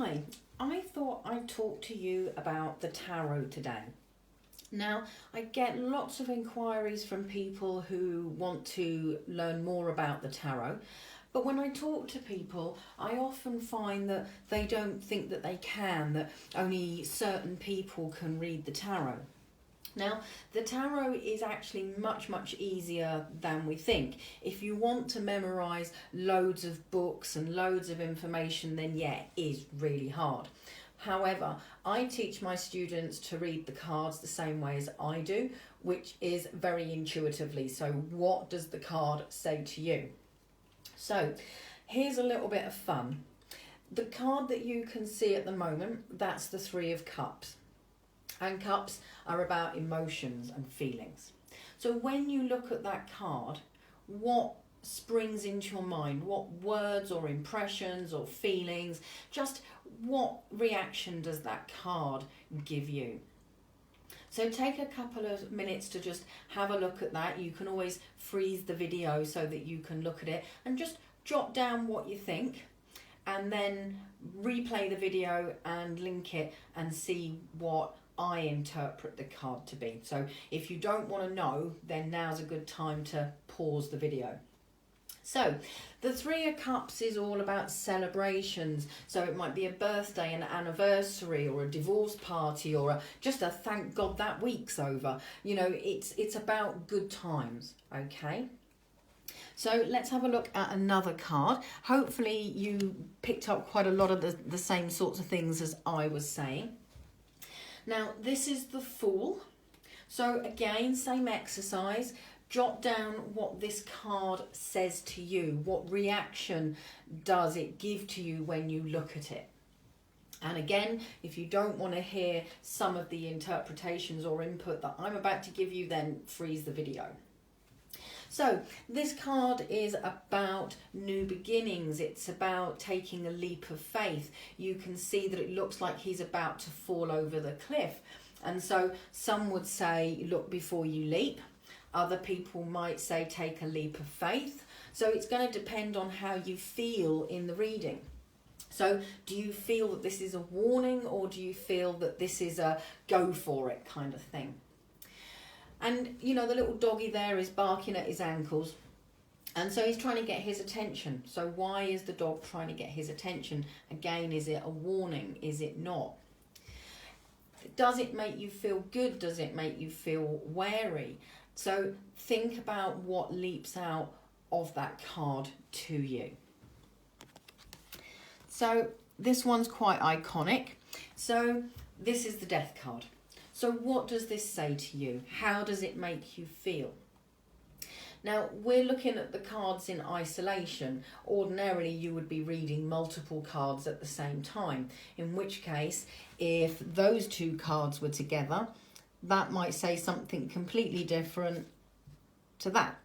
Hi, I thought I'd talk to you about the tarot today. Now, I get lots of inquiries from people who want to learn more about the tarot, but when I talk to people, I often find that they don't think that they can, that only certain people can read the tarot. Now, the tarot is actually much easier than we think. If you want to memorize loads of books and loads of information, then yeah, it is really hard. However, I teach my students to read the cards the same way as I do, which is very intuitively. So what does the card say to you? So here's a little bit of fun. The card that you can see at the moment, that's the Three of Cups. And cups are about emotions and feelings. So when you look at that card, what springs into your mind? What words or impressions or feelings? Just what reaction does that card give you? So take a couple of minutes to just have a look at that. You can always freeze the video so that you can look at it and just jot down what you think, and then replay the video and link it and see what I interpret the card to be. So if you don't want to know, then now's a good time to pause the video. So the Three of Cups is all about celebrations. So it might be a birthday, an anniversary, or a divorce party, or just a thank God that week's over. You know, it's about good times, okay? So let's have a look at another card. Hopefully you picked up quite a lot of the same sorts of things as I was saying. Now, this is the Fool. So again, same exercise. Jot down what this card says to you. What reaction does it give to you when you look at it? And again, if you don't want to hear some of the interpretations or input that I'm about to give you, then freeze the video. So this card is about new beginnings. It's about taking a leap of faith. You can see that it looks like he's about to fall over the cliff. And so some would say, look before you leap. Other people might say, take a leap of faith. So it's going to depend on how you feel in the reading. So do you feel that this is a warning, or do you feel that this is a go for it kind of thing? And, you know, the little doggy there is barking at his ankles. And so he's trying to get his attention. So why is the dog trying to get his attention? Again, is it a warning? Is it not? Does it make you feel good? Does it make you feel wary? So think about what leaps out of that card to you. So this one's quite iconic. So this is the Death card. So what does this say to you? How does it make you feel? Now, we're looking at the cards in isolation. Ordinarily, you would be reading multiple cards at the same time, in which case, if those two cards were together, that might say something completely different to that,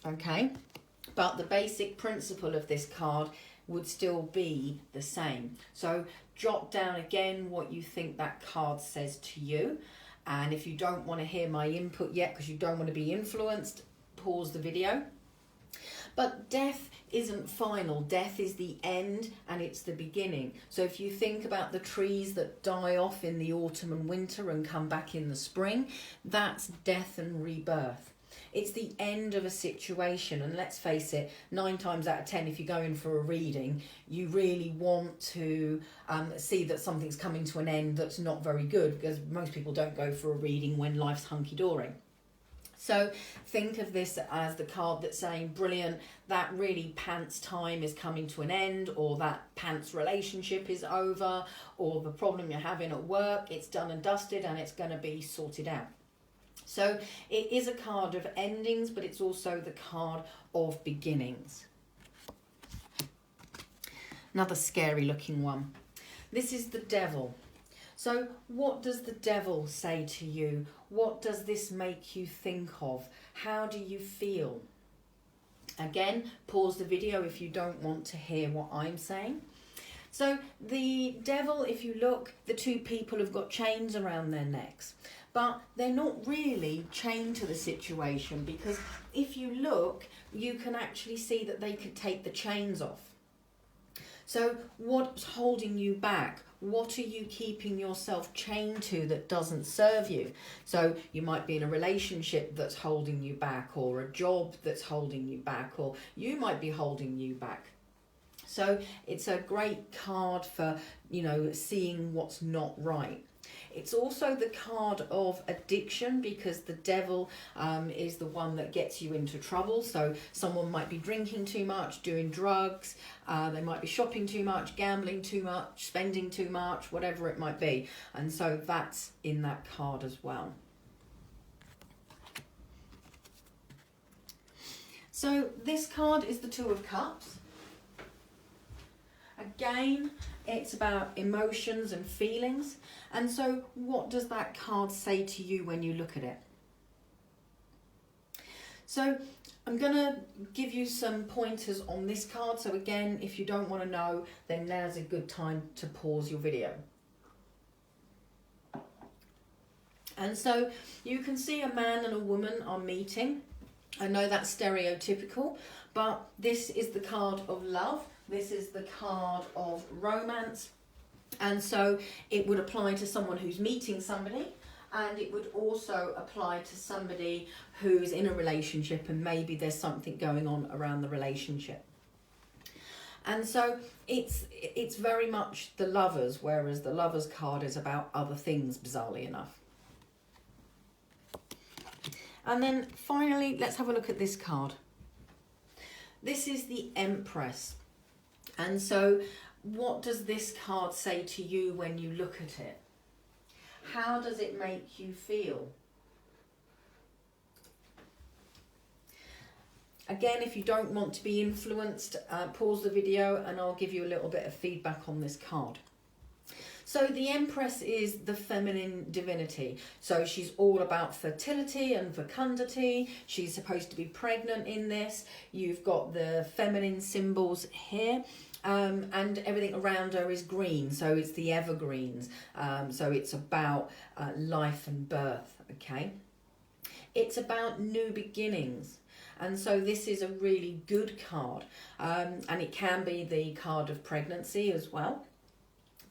okay? But the basic principle of this card would still be the same. So jot down again what you think that card says to you. And if you don't want to hear my input yet because you don't want to be influenced, pause the video. But death isn't final. Death is the end and it's the beginning. So if you think about the trees that die off in the autumn and winter and come back in the spring, that's death and rebirth. It's the end of a situation, and let's face it, 9 times out of 10, if you go in for a reading, you really want to see that something's coming to an end that's not very good, because most people don't go for a reading when life's hunky-dory. So think of this as the card that's saying, brilliant, that really pants time is coming to an end, or that pants relationship is over, or the problem you're having at work, it's done and dusted and it's going to be sorted out. So it is a card of endings, but it's also the card of beginnings. Another scary looking one. This is the Devil. So what does the Devil say to you? What does this make you think of? How do you feel? Again, pause the video if you don't want to hear what I'm saying. So the Devil, if you look, the two people have got chains around their necks. But they're not really chained to the situation, because if you look, you can actually see that they could take the chains off. So what's holding you back? What are you keeping yourself chained to that doesn't serve you? So you might be in a relationship that's holding you back, or a job that's holding you back, or you might be holding you back. So it's a great card for, seeing what's not right. It's also the card of addiction, because the devil is the one that gets you into trouble. So someone might be drinking too much, doing drugs, they might be shopping too much, gambling too much, spending too much, whatever it might be. And so that's in that card as well. So this card is the Two of Cups. Again, it's about emotions and feelings. And so what does that card say to you when you look at it? So I'm going to give you some pointers on this card. So again, if you don't want to know, then now's a good time to pause your video. And so you can see a man and a woman are meeting. I know that's stereotypical, but this is the card of love. This is the card of romance. And so it would apply to someone who's meeting somebody, and it would also apply to somebody who's in a relationship and maybe there's something going on around the relationship. And so it's very much the lovers, whereas the lovers card is about other things, bizarrely enough. And then finally, let's have a look at this card. This is the Empress. And so what does this card say to you when you look at it? How does it make you feel? Again, if you don't want to be influenced, pause the video and I'll give you a little bit of feedback on this card. So the Empress is the feminine divinity. So she's all about fertility and fecundity. She's supposed to be pregnant in this. You've got the feminine symbols here. And everything around her is green, so it's the evergreens. So it's about life and birth, okay? It's about new beginnings. And so this is a really good card. And it can be the card of pregnancy as well.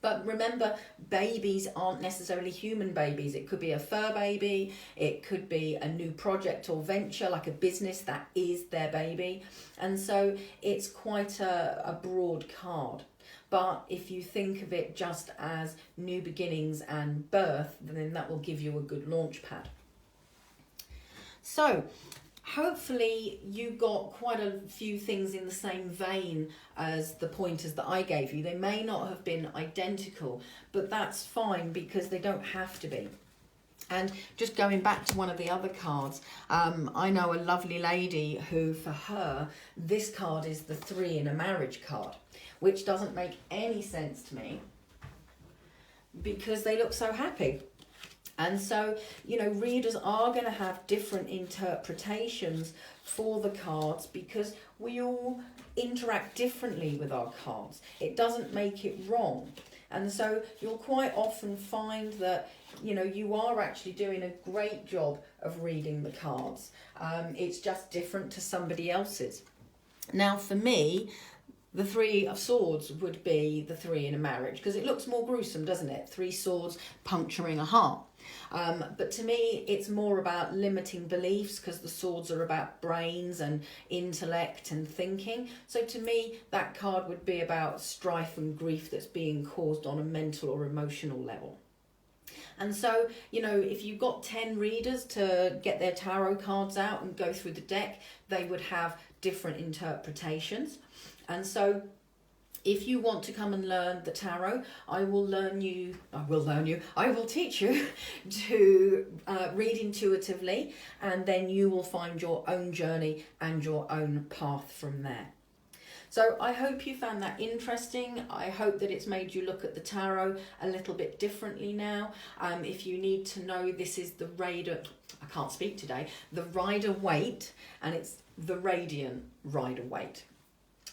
But remember, babies aren't necessarily human babies. It could be a fur baby. It could be a new project or venture, like a business that is their baby. And so it's quite a broad card. But if you think of it just as new beginnings and birth, then that will give you a good launch pad. So hopefully you got quite a few things in the same vein as the pointers that I gave you. They may not have been identical, but that's fine because they don't have to be. And just going back to one of the other cards, I know a lovely lady who, for her, this card is the 3 in a marriage card, which doesn't make any sense to me because they look so happy. And so, readers are going to have different interpretations for the cards because we all interact differently with our cards. It doesn't make it wrong. And so you'll quite often find that, you are actually doing a great job of reading the cards. It's just different to somebody else's. Now, for me, the 3 of Swords would be the 3 in a marriage because it looks more gruesome, doesn't it? 3 swords puncturing a heart. But to me, it's more about limiting beliefs because the swords are about brains and intellect and thinking. So to me, that card would be about strife and grief that's being caused on a mental or emotional level. And so, if you've got 10 readers to get their tarot cards out and go through the deck, they would have different interpretations. And so if you want to come and learn the tarot, I will teach you to read intuitively, and then you will find your own journey and your own path from there. So I hope you found that interesting. I hope that it's made you look at the tarot a little bit differently now. If you need to know, this is the the Rider-Waite, and it's the Radiant Rider-Waite.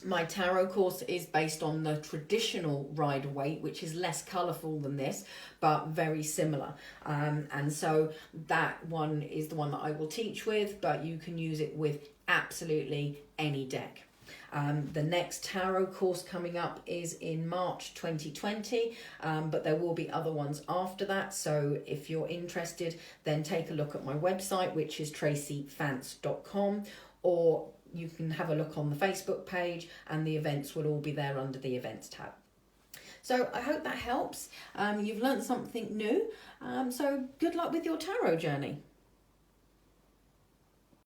My tarot course is based on the traditional Rider-Waite, which is less colourful than this, but very similar. And so that one is the one that I will teach with, but you can use it with absolutely any deck. The next tarot course coming up is in March 2020, but there will be other ones after that. So if you're interested, then take a look at my website, which is tracyfance.com, or you can have a look on the Facebook page, and the events will all be there under the events tab. So I hope that helps. You've learned something new. So good luck with your tarot journey.